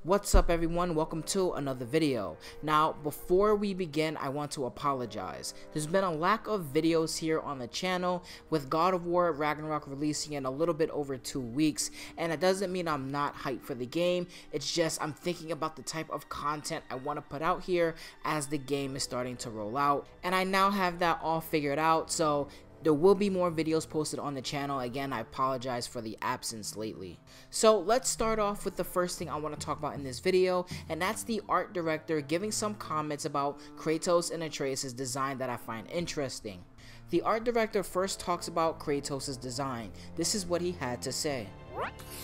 What's up everyone, welcome to another video. Now before we begin, I want to apologize. There's been a lack of videos here on the channel with God of War Ragnarok releasing in a little bit over 2 weeks, and it doesn't mean I'm not hyped for the game. It's just I'm thinking about the type of content I want to put out here as the game is starting to roll out, and I now have that all figured out, so there will be more videos posted on the channel. Again, I apologize for the absence lately. So let's start off with the first thing I want to talk about in this video, and that's the art director giving some comments about Kratos and Atreus' design that I find interesting. The art director first talks about Kratos' design. This is what he had to say.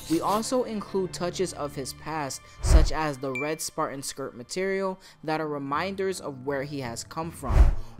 We also include touches of his past, such as the red Spartan skirt material, that are reminders of where he has come from.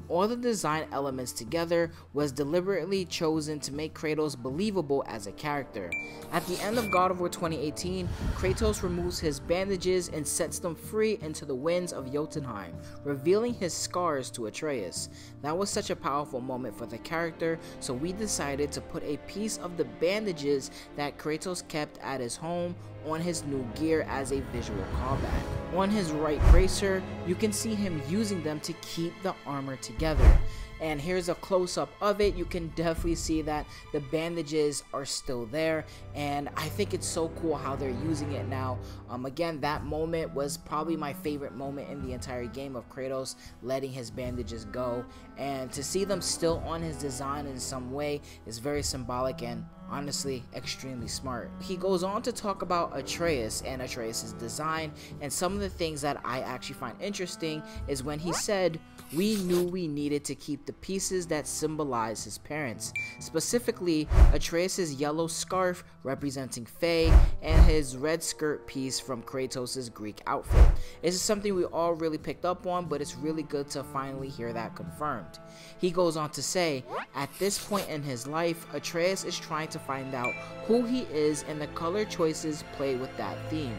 All the design elements together was deliberately chosen to make Kratos believable as a character. At the end of God of War 2018, Kratos removes his bandages and sets them free into the winds of Jotunheim, revealing his scars to Atreus. That was such a powerful moment for the character, so we decided to put a piece of the bandages that Kratos kept at his home on his new gear as a visual callback. On his right bracer, you can see him using them to keep the armor together. And here's a close-up of it. You can definitely see that the bandages are still there, and I think it's so cool how they're using it now. Again, that moment was probably my favorite moment in the entire game of Kratos letting his bandages go, and to see them still on his design in some way is very symbolic and honestly extremely smart. He goes on to talk about Atreus and Atreus' design, and some of the things that I actually find interesting is when he said, "We knew we needed to keep the pieces that symbolize his parents, specifically Atreus' yellow scarf representing Fae and his red skirt piece from Kratos' Greek outfit." This is something we all really picked up on, but it's really good to finally hear that confirmed. He goes on to say, at this point in his life, Atreus is trying to find out who he is, and the color choices play with that theme.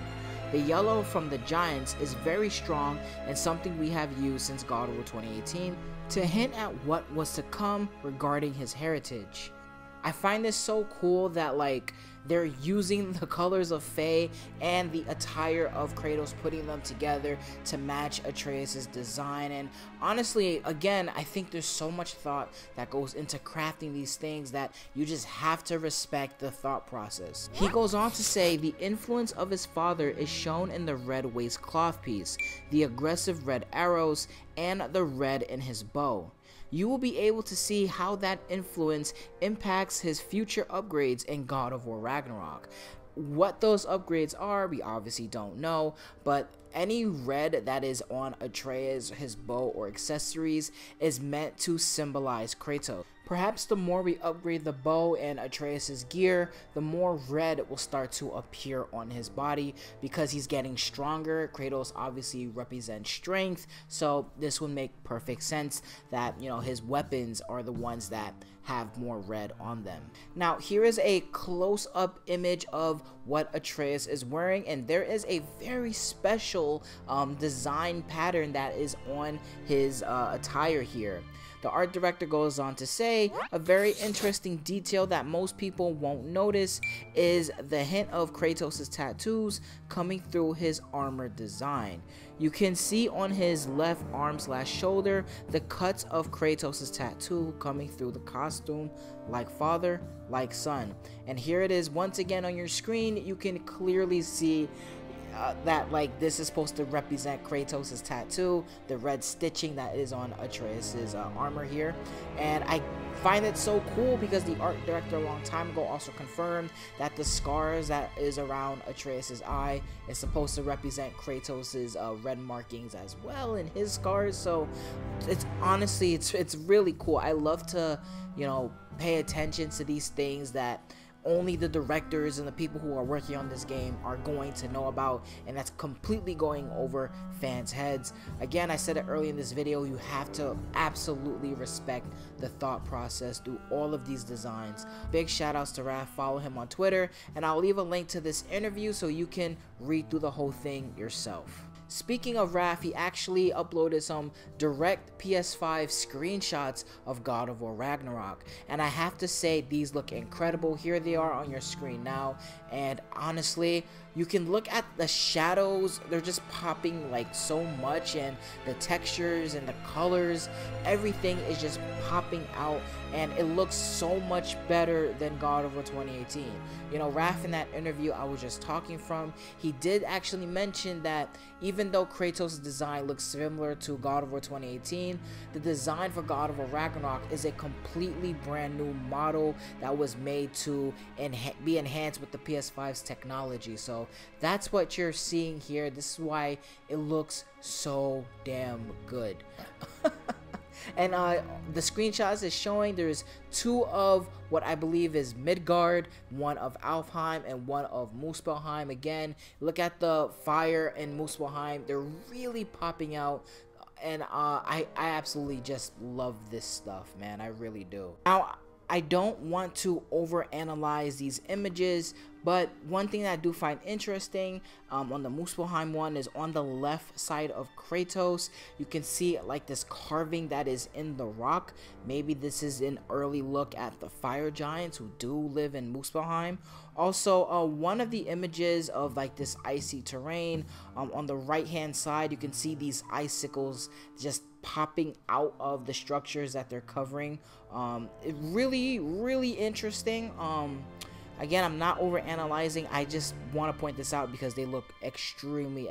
The yellow from the Giants is very strong and something we have used since God of War 2018 to hint at what was to come regarding his heritage. I find this so cool that they're using the colors of Fae and the attire of Kratos, putting them together to match Atreus' design. And honestly, again, I think there's so much thought that goes into crafting these things that you just have to respect the thought process. He goes on to say the influence of his father is shown in the red waistcloth piece, the aggressive red arrows, and the red in his bow. You will be able to see how that influence impacts his future upgrades in God of War Ragnarok. What those upgrades are, we obviously don't know, but any red that is on Atreus, his bow, or accessories is meant to symbolize Kratos. Perhaps the more we upgrade the bow and Atreus' gear, the more red will start to appear on his body because he's getting stronger. Kratos obviously represents strength, so this would make perfect sense that, his weapons are the ones that have more red on them. Now, here is a close-up image of what Atreus is wearing, and there is a very special design pattern that is on his attire here. The art director goes on to say, a very interesting detail that most people won't notice is the hint of Kratos' tattoos coming through his armor design. You can see on his left arm/shoulder the cuts of Kratos' tattoo coming through the costume, like father, like son. And here it is once again on your screen. You can clearly see that this is supposed to represent Kratos' tattoo, the red stitching that is on Atreus' armor here. And I find it so cool because the art director a long time ago also confirmed that the scars that is around Atreus' eye is supposed to represent Kratos' red markings as well in his scars. So it's honestly, it's really cool. I love to pay attention to these things that only the directors and the people who are working on this game are going to know about, and that's completely going over fans' heads. Again, I said it early in this video, you have to absolutely respect the thought process through all of these designs. Big shout outs to Raph, follow him on Twitter, and I'll leave a link to this interview so you can read through the whole thing yourself. Speaking of Raph, he actually uploaded some direct PS5 screenshots of God of War Ragnarok, and I have to say these look incredible. Here they are on your screen now, and honestly, You can look at the shadows, they're just popping like so much, and the textures and the colors, everything is just popping out, and it looks so much better than God of War 2018. You know, Raph, in that interview I was just talking from, he did actually mention that even though Kratos' design looks similar to God of War 2018, the design for God of War Ragnarok is a completely brand new model that was made to be enhanced with the PS5's technology. So that's what you're seeing here. This is why it looks so damn good. And the screenshots is showing there's 2 of what I believe is Midgard, 1 of Alfheim, and 1 of Muspelheim. Again, look at the fire in Muspelheim. They're really popping out. And I absolutely just love this stuff, man. I really do. Now, I don't want to overanalyze these images, but one thing that I do find interesting on the Muspelheim one is on the left side of Kratos, you can see like this carving that is in the rock. Maybe this is an early look at the fire giants who do live in Muspelheim. Also, one of the images of like this icy terrain, on the right hand side, you can see these icicles just popping out of the structures that they're covering. It really interesting. Again, I'm not over analyzing, I just want to point this out because they look extremely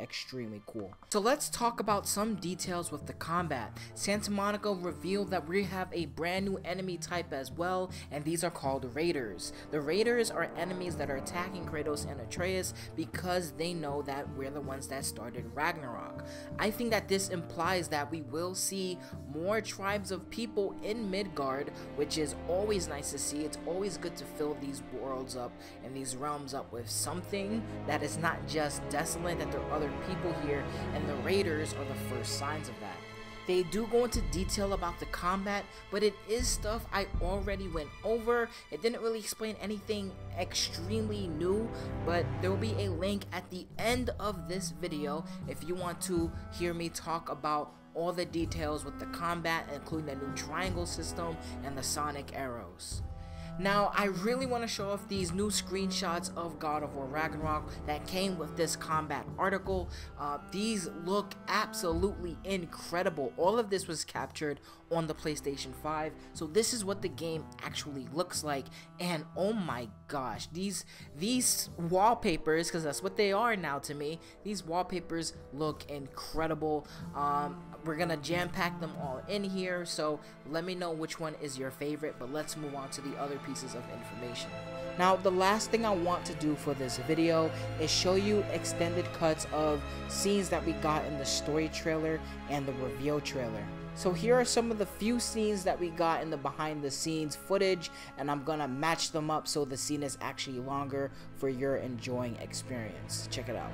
cool. So let's talk about some details with the combat. Santa Monica revealed that we have a brand new enemy type as well, and these are called Raiders. The Raiders are enemies that are attacking Kratos and Atreus because they know that we're the ones that started Ragnarok. I think that this implies that we will see more tribes of people in Midgard, which is always nice to see. It's always good to fill these worlds up and these realms up with something that is not just desolate, that there are other people here, and the Raiders are the first signs of that. They do go into detail about the combat, but it is stuff I already went over. It didn't really explain anything extremely new, but there will be a link at the end of this video if you want to hear me talk about all the details with the combat, including the new triangle system and the sonic arrows. Now, I really want to show off these new screenshots of God of War Ragnarok that came with this combat article. These look absolutely incredible. All of this was captured on the PlayStation 5, so this is what the game actually looks like. And oh my gosh, these wallpapers, because that's what they are now to me, these wallpapers look incredible. We're gonna jam-pack them all in here, so let me know which one is your favorite, but let's move on to the other pieces of information. Now, the last thing I want to do for this video is show you extended cuts of scenes that we got in the story trailer and the reveal trailer. So here are some of the few scenes that we got in the behind the scenes footage, and I'm gonna match them up so the scene is actually longer for your enjoying experience. Check it out.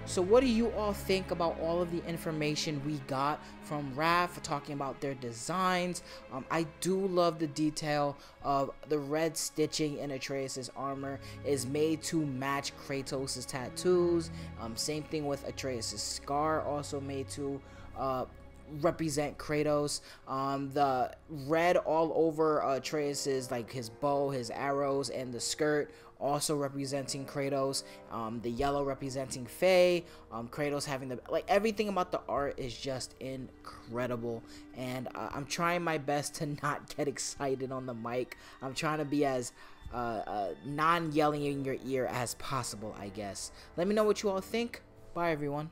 So what do you all think about all of the information we got from Raph talking about their designs? I do love the detail of the red stitching in Atreus' armor is made to match Kratos' tattoos. Same thing with Atreus' scar, also made to represent Kratos. The red all over Atreus' like his bow, his arrows, and the skirt also representing Kratos. The yellow representing Faye. Kratos having the, like, everything about the art is just incredible, and I'm trying my best to not get excited on the mic. I'm trying to be as non-yelling in your ear as possible, I guess. Let me know what you all think. Bye everyone.